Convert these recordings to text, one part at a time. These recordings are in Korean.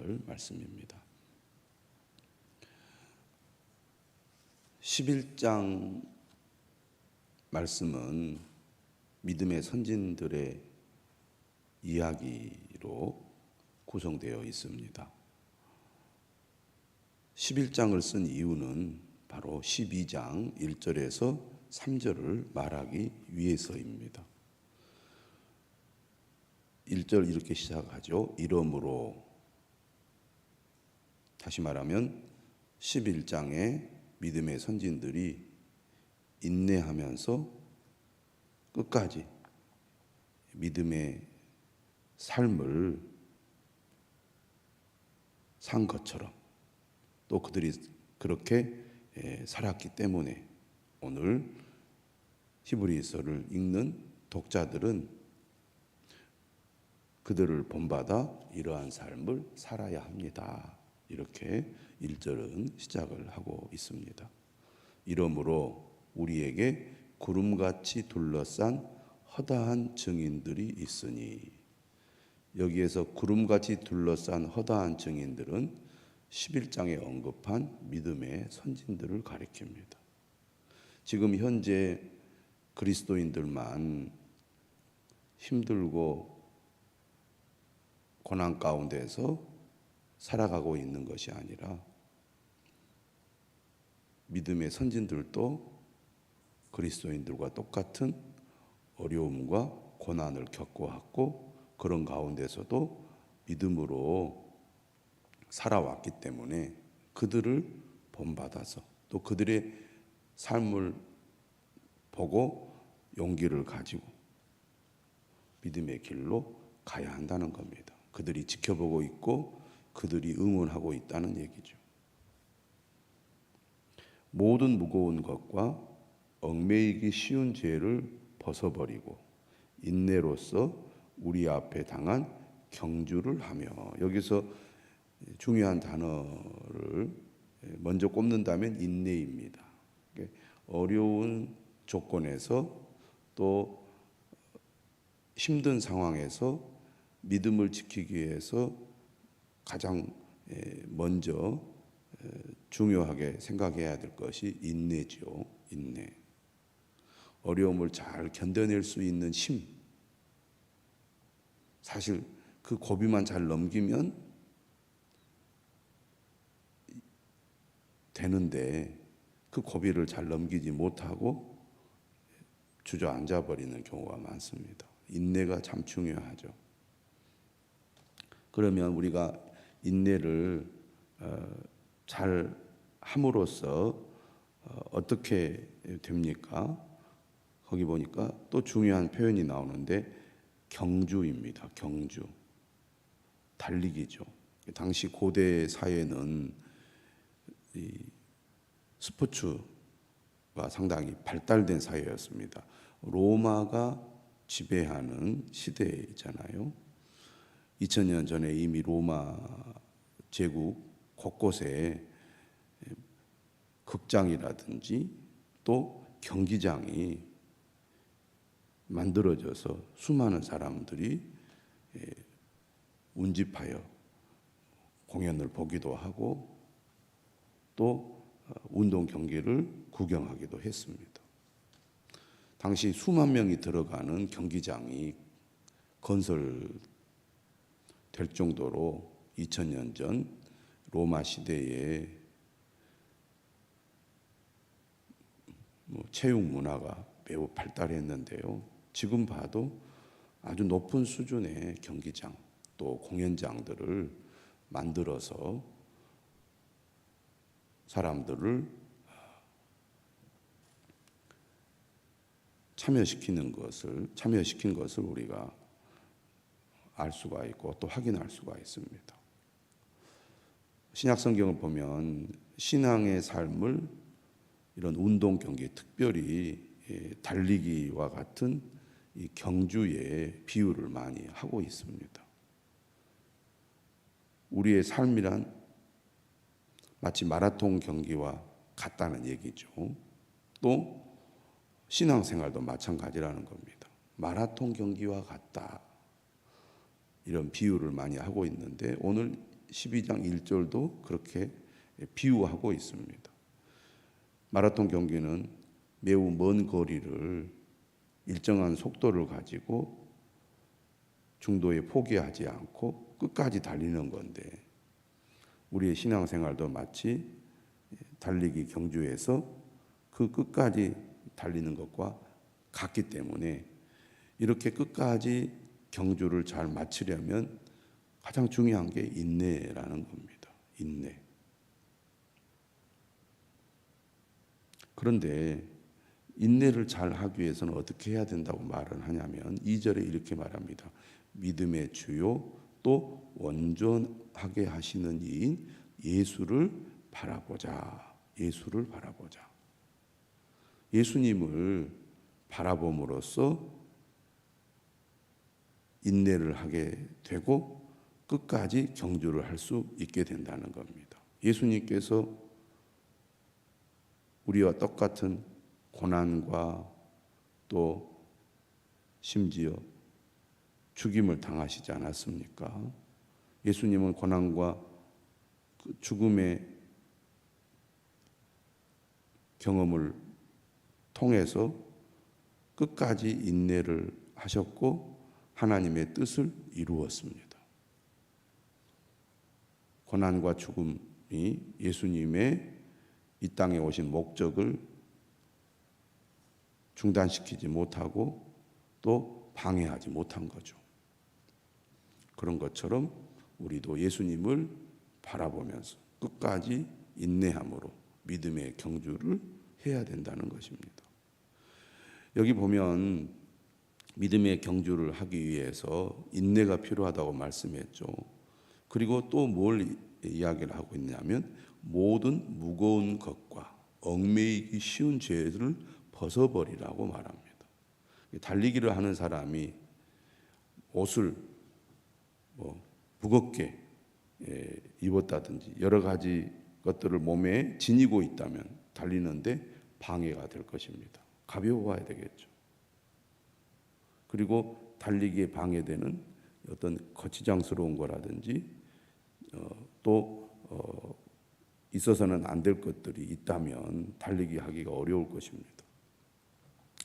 할 말씀입니다. 11장 말씀은 믿음의 선진들의 이야기로 구성되어 있습니다. 11장을 쓴 이유는 바로 12장 1절에서 3절을 말하기 위해서입니다. 1절 이렇게 시작하죠. 이러므로, 다시 말하면 11장에 믿음의 선진들이 인내하면서 끝까지 믿음의 삶을 산 것처럼 또 그들이 그렇게 살았기 때문에 오늘 히브리서를 읽는 독자들은 그들을 본받아 이러한 삶을 살아야 합니다. 이렇게 1절은 시작을 하고 있습니다. 이러므로 우리에게 구름같이 둘러싼 허다한 증인들이 있으니, 여기에서 구름같이 둘러싼 허다한 증인들은 11장에 언급한 믿음의 선진들을 가리킵니다. 지금 현재 그리스도인들만 힘들고 고난 가운데서 살아가고 있는 것이 아니라 믿음의 선진들도 그리스도인들과 똑같은 어려움과 고난을 겪어왔고 그런 가운데서도 믿음으로 살아왔기 때문에 그들을 본받아서 또 그들의 삶을 보고 용기를 가지고 믿음의 길로 가야 한다는 겁니다. 그들이 지켜보고 있고 그들이 응원하고 있다는 얘기죠. 모든 무거운 것과 얽매이기 쉬운 죄를 벗어버리고 인내로서 우리 앞에 당한 경주를 하며, 여기서 중요한 단어를 먼저 꼽는다면 인내입니다. 어려운 조건에서 또 힘든 상황에서 믿음을 지키기 위해서 가장 먼저 중요하게 생각해야 될 것이 인내죠. 인내. 어려움을 잘 견뎌낼 수 있는 힘. 사실 그 고비만 잘 넘기면 되는데 그 고비를 잘 넘기지 못하고 주저앉아 버리는 경우가 많습니다. 인내가 참 중요하죠. 그러면 우리가 인내를 잘 함으로써 어떻게 됩니까? 거기 보니까 또 중요한 표현이 나오는데 경주입니다. 경주. 달리기죠. 당시 고대 사회는 이 스포츠가 상당히 발달된 사회였습니다. 로마가 지배하는 시대잖아요. 2000년 전에 이미 로마 제국 곳곳에 극장이라든지 또 경기장이 만들어져서 수많은 사람들이 운집하여 공연을 보기도 하고 또 운동 경기를 구경하기도 했습니다. 당시 수만 명이 들어가는 경기장이 건설될 정도로 2000년 전 로마 시대에 체육 문화가 매우 발달했는데요. 지금 봐도 아주 높은 수준의 경기장 또 공연장들을 만들어서 사람들을 참여시킨 것을 우리가 알 수가 있고 또 확인할 수가 있습니다. 신약 성경을 보면 신앙의 삶을 이런 운동 경기, 특별히 달리기와 같은 이 경주에 비유를 많이 하고 있습니다. 우리의 삶이란 마치 마라톤 경기와 같다는 얘기죠. 또 신앙생활도 마찬가지라는 겁니다. 마라톤 경기와 같다. 이런 비유를 많이 하고 있는데 오늘 12장 1절도 그렇게 비유하고 있습니다. 마라톤 경기는 매우 먼 거리를 일정한 속도를 가지고 중도에 포기하지 않고 끝까지 달리는 건데, 우리의 신앙생활도 마치 달리기 경주에서 그 끝까지 달리는 것과 같기 때문에, 이렇게 끝까지 경주를 잘 마치려면 가장 중요한 게 인내라는 겁니다. 인내. 그런데 인내를 잘 하기 위해서는 어떻게 해야 된다고 말을 하냐면 2절에 이렇게 말합니다. 믿음의 주요 또 온전하게 하시는 이인 예수를 바라보자. 예수를 바라보자. 예수님을 바라봄으로써 인내를 하게 되고 끝까지 경주를 할 수 있게 된다는 겁니다. 예수님께서 우리와 똑같은 고난과 또 심지어 죽임을 당하시지 않았습니까? 예수님은 고난과 죽음의 경험을 통해서 끝까지 인내를 하셨고 하나님의 뜻을 이루었습니다. 고난과 죽음이 예수님의 이 땅에 오신 목적을 중단시키지 못하고 또 방해하지 못한 거죠. 그런 것처럼 우리도 예수님을 바라보면서 끝까지 인내함으로 믿음의 경주를 해야 된다는 것입니다. 여기 보면 믿음의 경주를 하기 위해서 인내가 필요하다고 말씀했죠. 그리고 또 뭘 이야기를 하고 있냐면 모든 무거운 것과 얽매이기 쉬운 죄를 벗어버리라고 말합니다. 달리기를 하는 사람이 옷을 무겁게 입었다든지 여러 가지 것들을 몸에 지니고 있다면 달리는데 방해가 될 것입니다. 가벼워야 되겠죠. 그리고 달리기에 방해되는 어떤 거치장스러운 거라든지 또 있어서는 안 될 것들이 있다면 달리기 하기가 어려울 것입니다.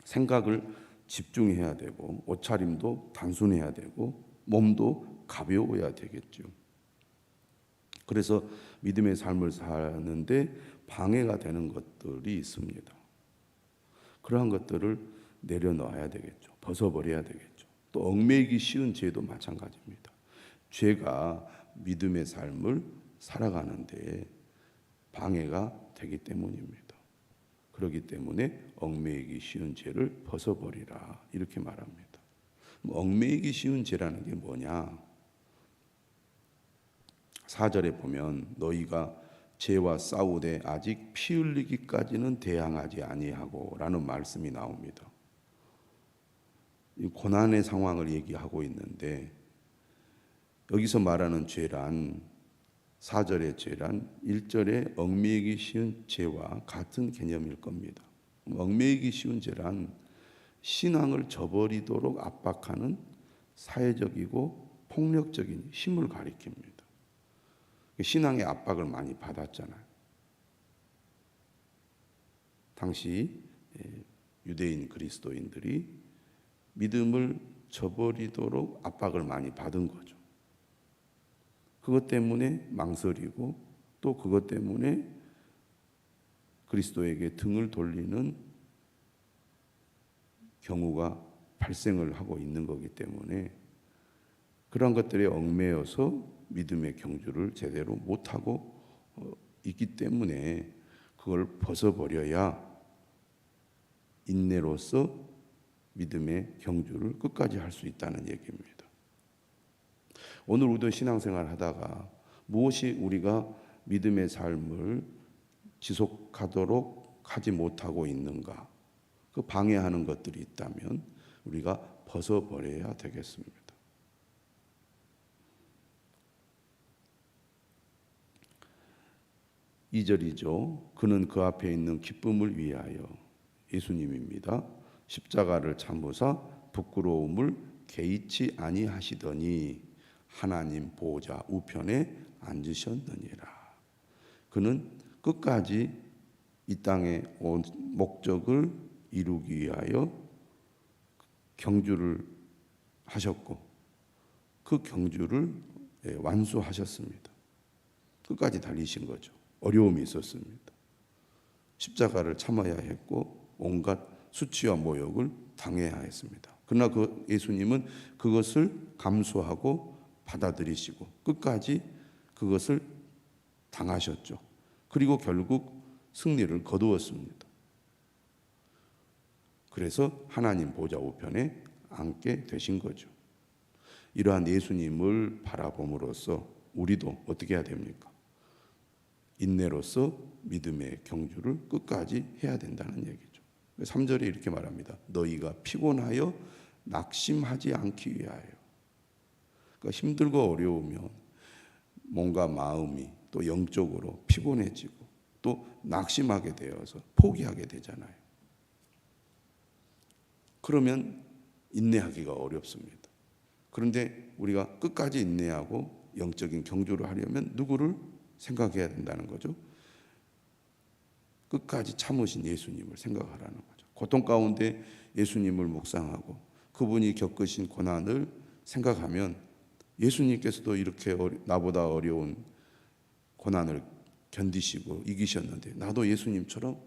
생각을 집중해야 되고 옷차림도 단순해야 되고 몸도 가벼워야 되겠죠. 그래서 믿음의 삶을 사는데 방해가 되는 것들이 있습니다. 그러한 것들을 내려놓아야 되겠죠. 벗어버려야 되겠죠. 또 얽매이기 쉬운 죄도 마찬가지입니다. 죄가 믿음의 삶을 살아가는데 방해가 되기 때문입니다. 그렇기 때문에 얽매이기 쉬운 죄를 벗어버리라 이렇게 말합니다. 얽매이기 쉬운 죄라는 게 뭐냐? 4절에 보면 너희가 죄와 싸우되 아직 피 흘리기까지는 대항하지 아니하고 라는 말씀이 나옵니다. 이 고난의 상황을 얘기하고 있는데 여기서 말하는 죄란 4절의 죄란 1절의 얽매이기 쉬운 죄와 같은 개념일 겁니다. 얽매이기 쉬운 죄란 신앙을 저버리도록 압박하는 사회적이고 폭력적인 힘을 가리킵니다. 신앙의 압박을 많이 받았잖아요. 당시 유대인 그리스도인들이 믿음을 저버리도록 압박을 많이 받은 거죠. 그것 때문에 망설이고 또 그것 때문에 그리스도에게 등을 돌리는 경우가 발생을 하고 있는 거기 때문에 그런 것들에 얽매여서 믿음의 경주를 제대로 못하고 있기 때문에 그걸 벗어버려야 인내로서 믿음의 경주를 끝까지 할 수 있다는 얘기입니다. 오늘 우리도 신앙생활 하다가 무엇이 우리가 믿음의 삶을 지속하도록 하지 못하고 있는가, 그 방해하는 것들이 있다면 우리가 벗어버려야 되겠습니다. 2절이죠. 그는 그 앞에 있는 기쁨을 위하여, 예수님입니다. 십자가를 참으사 부끄러움을 개의치 아니하시더니 하나님 보좌 우편에 앉으셨느니라. 그는 끝까지 이 땅에 온 목적을 이루기 위하여 경주를 하셨고 그 경주를 완수하셨습니다. 끝까지 달리신 거죠. 어려움이 있었습니다. 십자가를 참아야 했고 온갖 수치와 모욕을 당해야 했습니다. 그러나 그 예수님은 그것을 감수하고 받아들이시고 끝까지 그것을 당하셨죠. 그리고 결국 승리를 거두었습니다. 그래서 하나님 보좌 우편에 앉게 되신 거죠. 이러한 예수님을 바라봄으로써 우리도 어떻게 해야 됩니까? 인내로서 믿음의 경주를 끝까지 해야 된다는 얘기죠. 3절에 이렇게 말합니다. 너희가 피곤하여 낙심하지 않기 위하여. 그러니까 힘들고 어려우면 뭔가 마음이 또 영적으로 피곤해지고 또 낙심하게 되어서 포기하게 되잖아요. 그러면 인내하기가 어렵습니다. 그런데 우리가 끝까지 인내하고 영적인 경주를 하려면 누구를 생각해야 된다는 거죠? 끝까지 참으신 예수님을 생각하라는 거죠. 고통 가운데 예수님을 묵상하고 그분이 겪으신 고난을 생각하면 예수님께서도 이렇게 나보다 어려운 고난을 견디시고 이기셨는데 나도 예수님처럼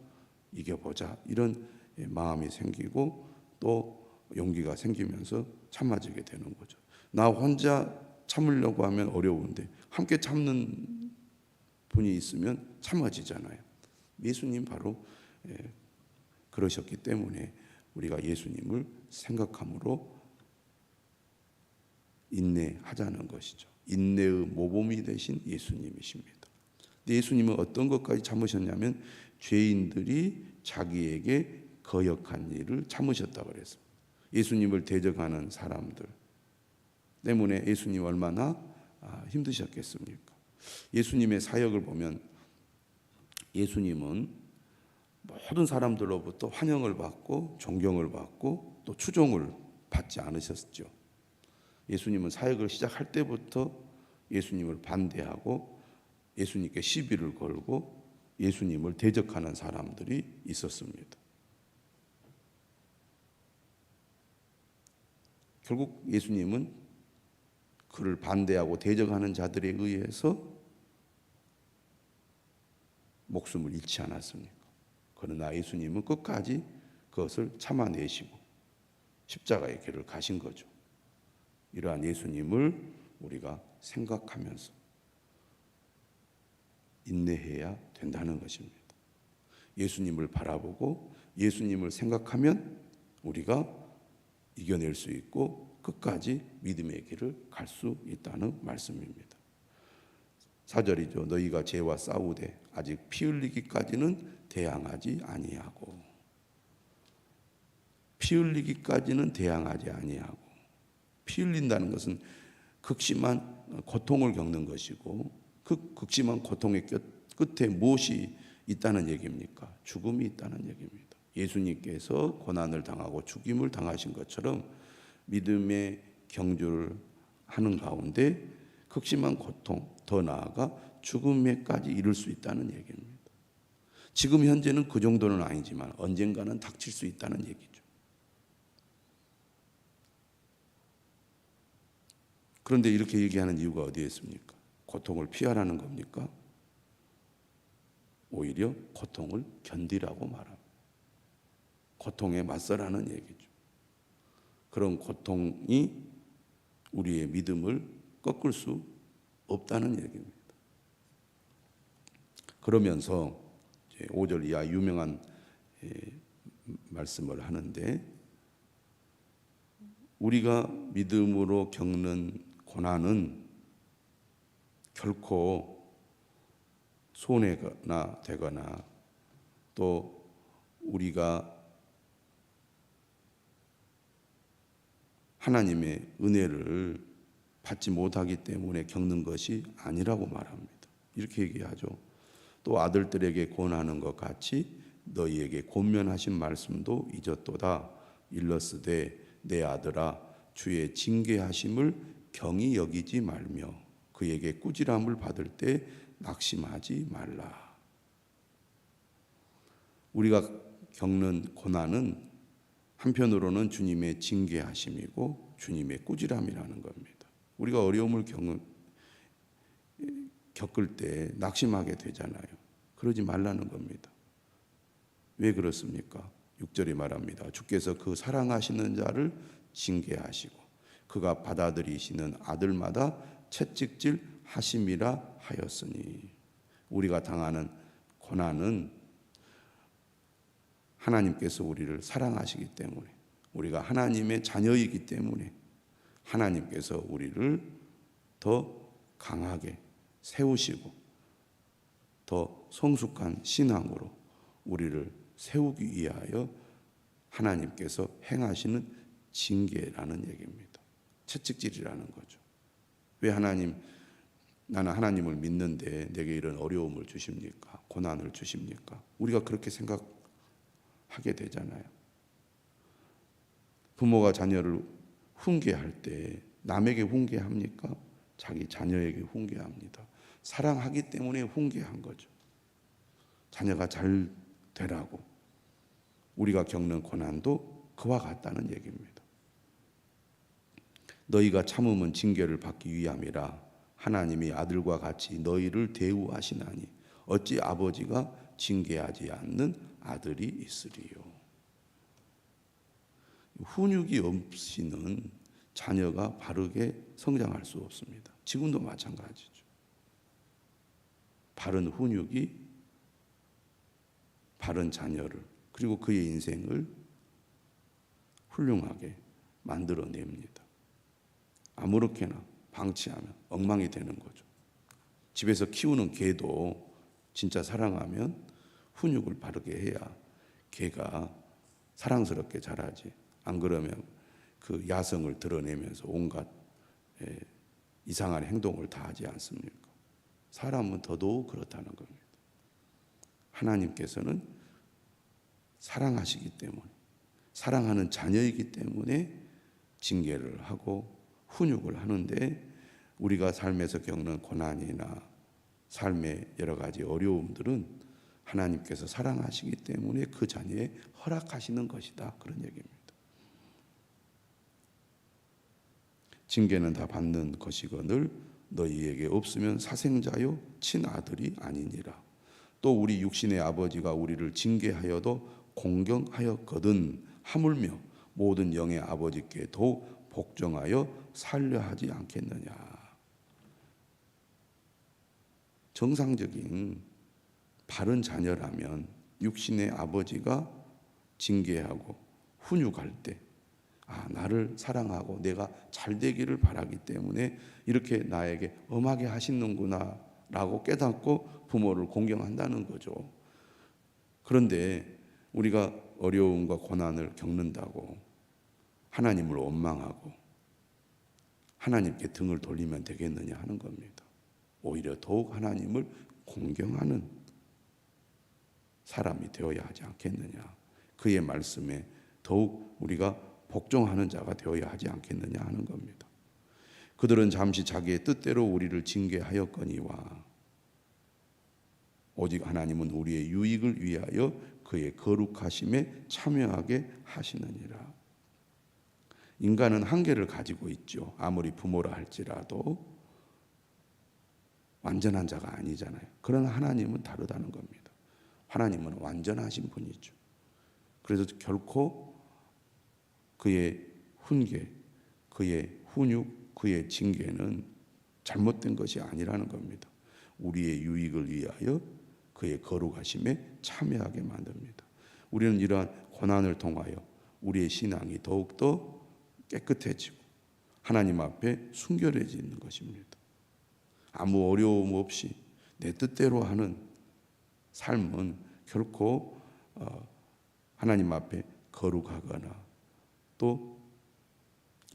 이겨보자, 이런 마음이 생기고 또 용기가 생기면서 참아지게 되는 거죠. 나 혼자 참으려고 하면 어려운데 함께 참는 분이 있으면 참아지잖아요. 예수님 바로 그러셨기 때문에 우리가 예수님을 생각함으로 인내하자는 것이죠. 인내의 모범이 되신 예수님이십니다. 예수님은 어떤 것까지 참으셨냐면 죄인들이 자기에게 거역한 일을 참으셨다고 그랬습니다. 예수님을 대적하는 사람들 때문에 예수님 얼마나 힘드셨겠습니까? 예수님의 사역을 보면 예수님은 모든 사람들로부터 환영을 받고 존경을 받고 또 추종을 받지 않으셨죠. 예수님은 사역을 시작할 때부터 예수님을 반대하고 예수님께 시비를 걸고 예수님을 대적하는 사람들이 있었습니다. 결국 예수님은 그를 반대하고 대적하는 자들에 의해서 목숨을 잃지 않았습니까? 그러나 예수님은 끝까지 그것을 참아내시고 십자가의 길을 가신 거죠. 이러한 예수님을 우리가 생각하면서 인내해야 된다는 것입니다. 예수님을 바라보고 예수님을 생각하면 우리가 이겨낼 수 있고 끝까지 믿음의 길을 갈 수 있다는 말씀입니다. 4절이죠. 너희가 죄와 싸우되 아직 피 흘리기까지는 대항하지 아니하고. 피 흘리기까지는 대항하지 아니하고. 피 흘린다는 것은 극심한 고통을 겪는 것이고 그 극심한 고통의 끝에 무엇이 있다는 얘기입니까? 죽음이 있다는 얘기입니다. 예수님께서 고난을 당하고 죽임을 당하신 것처럼 믿음의 경주를 하는 가운데 극심한 고통, 더 나아가 죽음에까지 이를 수 있다는 얘기입니다. 지금 현재는 그 정도는 아니지만 언젠가는 닥칠 수 있다는 얘기죠. 그런데 이렇게 얘기하는 이유가 어디에 있습니까? 고통을 피하라는 겁니까? 오히려 고통을 견디라고 말합니다. 고통에 맞서라는 얘기죠. 그런 고통이 우리의 믿음을 꺾을 수 없다는 얘기입니다. 그러면서 5절 이하 유명한 말씀을 하는데 우리가 믿음으로 겪는 고난은 결코 손해가 되거나 또 우리가 하나님의 은혜를 받지 못하기 때문에 겪는 것이 아니라고 말합니다. 이렇게 얘기하죠. 또 아들들에게 권하는 것 같이 너희에게 권면하신 말씀도 잊었도다. 일러스되 내 아들아 주의 징계하심을 경히 여기지 말며 그에게 꾸지람을 받을 때 낙심하지 말라. 우리가 겪는 고난은 한편으로는 주님의 징계하심이고 주님의 꾸지람이라는 겁니다. 우리가 어려움을 겪을 때 낙심하게 되잖아요. 그러지 말라는 겁니다. 왜 그렇습니까? 6절에 말합니다. 주께서 그 사랑하시는 자를 징계하시고 그가 받아들이시는 아들마다 채찍질 하심이라 하였으니, 우리가 당하는 고난은 하나님께서 우리를 사랑하시기 때문에, 우리가 하나님의 자녀이기 때문에 하나님께서 우리를 더 강하게 세우시고 더 성숙한 신앙으로 우리를 세우기 위하여 하나님께서 행하시는 징계라는 얘기입니다. 채찍질이라는 거죠. 왜 나는 하나님을 믿는데 내게 이런 어려움을 주십니까? 고난을 주십니까? 우리가 그렇게 생각하게 되잖아요. 부모가 자녀를 훈계할 때 남에게 훈계합니까? 자기 자녀에게 훈계합니다. 사랑하기 때문에 훈계한 거죠. 자녀가 잘 되라고. 우리가 겪는 고난도 그와 같다는 얘기입니다. 너희가 참음은 징계를 받기 위함이라 하나님이 아들과 같이 너희를 대우하시나니 어찌 아버지가 징계하지 않는 아들이 있으리요. 훈육이 없이는 자녀가 바르게 성장할 수 없습니다. 지금도 마찬가지죠. 바른 훈육이 바른 자녀를, 그리고 그의 인생을 훌륭하게 만들어냅니다. 아무렇게나 방치하면 엉망이 되는 거죠. 집에서 키우는 개도 진짜 사랑하면 훈육을 바르게 해야 개가 사랑스럽게 자라지. 안 그러면 그 야성을 드러내면서 온갖 이상한 행동을 다 하지 않습니까? 사람은 더더욱 그렇다는 겁니다. 하나님께서는 사랑하시기 때문에, 사랑하는 자녀이기 때문에 징계를 하고 훈육을 하는데, 우리가 삶에서 겪는 고난이나 삶의 여러 가지 어려움들은 하나님께서 사랑하시기 때문에 그 자녀에 허락하시는 것이다, 그런 얘기입니다. 징계는 다 받는 것이거늘 너희에게 없으면 사생자요 친아들이 아니니라. 또 우리 육신의 아버지가 우리를 징계하여도 공경하였거든 하물며 모든 영의 아버지께 더욱 복종하여 살려 하지 않겠느냐. 정상적인 바른 자녀라면 육신의 아버지가 징계하고 훈육할 때, 나를 사랑하고 내가 잘 되기를 바라기 때문에 이렇게 나에게 엄하게 하시는구나 라고 깨닫고 부모를 공경한다는 거죠. 그런데 우리가 어려움과 고난을 겪는다고 하나님을 원망하고 하나님께 등을 돌리면 되겠느냐 하는 겁니다. 오히려 더욱 하나님을 공경하는 사람이 되어야 하지 않겠느냐. 그의 말씀에 더욱 우리가 복종하는 자가 되어야 하지 않겠느냐 하는 겁니다. 그들은 잠시 자기의 뜻대로 우리를 징계하였거니와 오직 하나님은 우리의 유익을 위하여 그의 거룩하심에 참여하게 하시느니라. 인간은 한계를 가지고 있죠. 아무리 부모라 할지라도 완전한 자가 아니잖아요. 그러나 하나님은 다르다는 겁니다. 하나님은 완전하신 분이죠. 그래서 결코 그의 훈계, 그의 훈육, 그의 징계는 잘못된 것이 아니라는 겁니다. 우리의 유익을 위하여 그의 거룩하심에 참여하게 만듭니다. 우리는 이러한 고난을 통하여 우리의 신앙이 더욱더 깨끗해지고 하나님 앞에 순결해지는 것입니다. 아무 어려움 없이 내 뜻대로 하는 삶은 결코 하나님 앞에 거룩하거나 또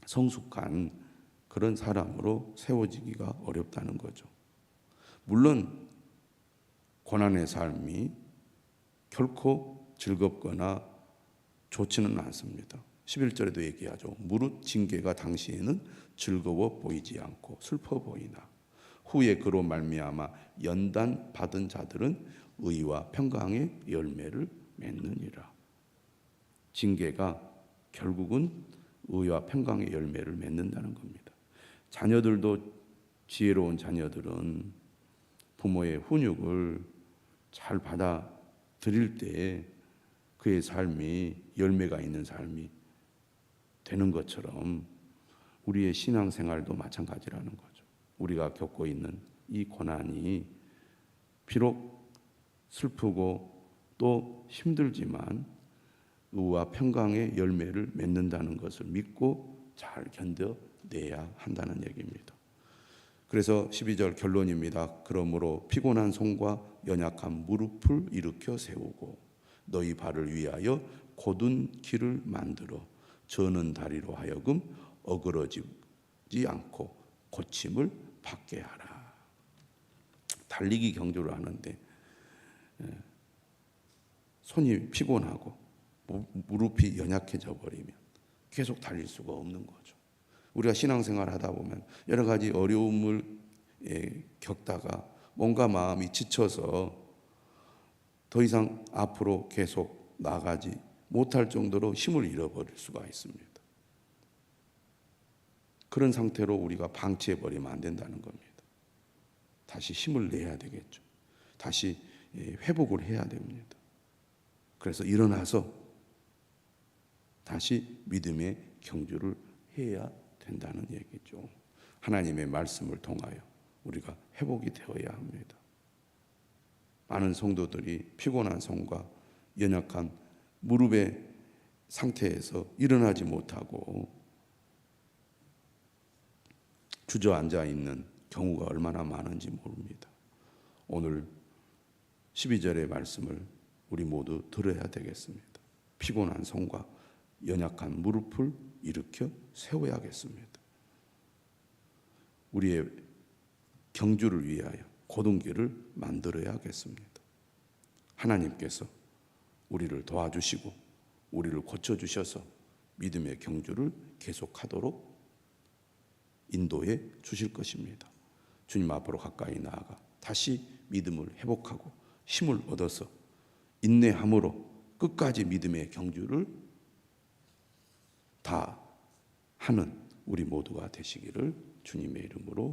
성숙한 그런 사람으로 세워지기가 어렵다는 거죠. 물론 고난의 삶이 결코 즐겁거나 좋지는 않습니다. 11절에도 얘기하죠. 무릇 징계가 당시에는 즐거워 보이지 않고 슬퍼 보이나 후에 그로 말미암아 연단 받은 자들은 의와 평강의 열매를 맺느니라. 징계가 결국은 의와 평강의 열매를 맺는다는 겁니다. 자녀들도 지혜로운 자녀들은 부모의 훈육을 잘 받아들일 때 그의 삶이 열매가 있는 삶이 되는 것처럼 우리의 신앙생활도 마찬가지라는 거죠. 우리가 겪고 있는 이 고난이 비록 슬프고 또 힘들지만 의와 평강의 열매를 맺는다는 것을 믿고 잘 견뎌내야 한다는 얘기입니다. 그래서 12절 결론입니다. 그러므로 피곤한 손과 연약한 무릎을 일으켜 세우고 너희 발을 위하여 곧은 길을 만들어 저는 다리로 하여금 어그러지지 않고 고침을 받게 하라. 달리기 경주를 하는데 손이 피곤하고 무릎이 연약해져 버리면 계속 달릴 수가 없는 거죠. 우리가 신앙생활 하다 보면 여러 가지 어려움을 겪다가 뭔가 마음이 지쳐서 더 이상 앞으로 계속 나가지 못할 정도로 힘을 잃어버릴 수가 있습니다. 그런 상태로 우리가 방치해버리면 안 된다는 겁니다. 다시 힘을 내야 되겠죠. 다시 회복을 해야 됩니다. 그래서 일어나서 다시 믿음의 경주를 해야 된다는 얘기죠. 하나님의 말씀을 통하여 우리가 회복이 되어야 합니다. 많은 성도들이 피곤한 손과 연약한 무릎의 상태에서 일어나지 못하고 주저앉아 있는 경우가 얼마나 많은지 모릅니다. 오늘 12절의 말씀을 우리 모두 들어야 되겠습니다. 피곤한 손과 연약한 무릎을 일으켜 세워야겠습니다. 우리의 경주를 위하여 곧은 길을 만들어야겠습니다. 하나님께서 우리를 도와주시고 우리를 고쳐주셔서 믿음의 경주를 계속하도록 인도해 주실 것입니다. 주님 앞으로 가까이 나아가 다시 믿음을 회복하고 힘을 얻어서 인내함으로 끝까지 믿음의 경주를 다 하는 우리 모두가 되시기를 주님의 이름으로